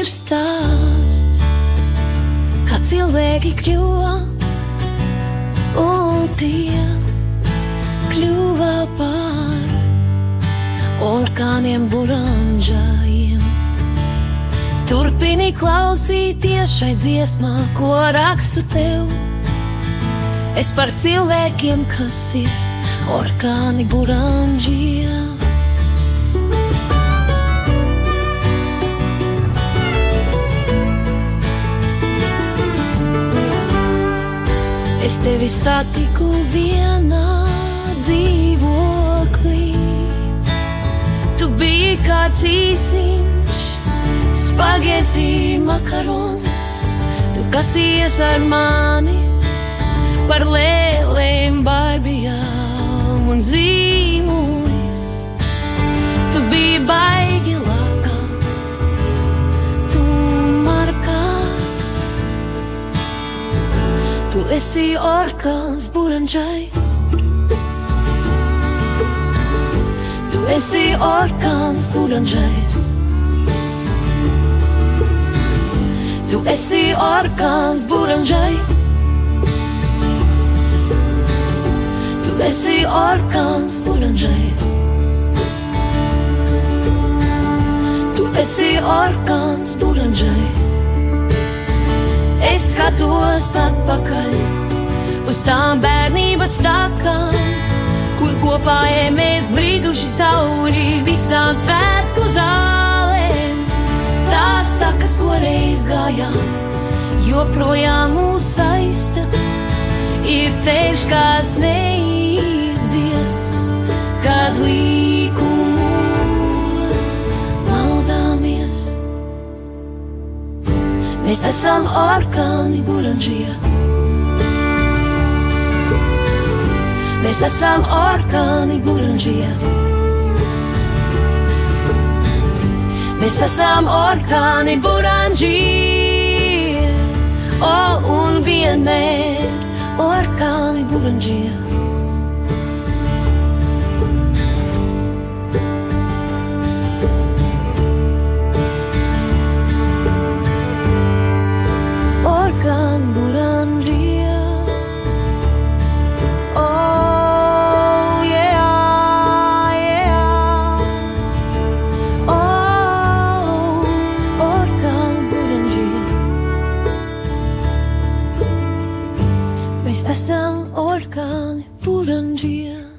ir stāsts, kā cilvēki kļuva, un tie kļuva par orkāniem buranžājiem. Turpini klausīties šai dziesmā, ko rakstu tev. Es par cilvēkiem, kas ir orkāni buranžie. Es tevi satiku vienā dzīvoklī. Tu biji kā cīsiņš, spageti makarons. Tu kasījies ar mani par lēlēm, barbijām un zīmulis. Tu biji baigi labā, tu markās. Tu esi orkāns buranžais. Tu esi orkāns buranžais. Tu esi orkāns buranžais. Tu esi orkāns buranžais. Tu esi orkāns buranžais. Es skatos atpakaļ uz tām bērnības takām, kur kopā mēs brīduši cauri visām svētku zālēm. Tās takas, ko reiz gājām, joprojām mūs saista. Ir ceļš, kas neizdziest, kad līkumos maldāmies. Mēs esam orkāni buranžie. Mēs esam orkāni buranžie. Mēs esam orkāni buranžie. O, un vienmēr orkāni buranžie. Orkāni buranžie. Oh, yeah, yeah. Oh, orkāni buranžie. Mēs esam orkāni buranžie.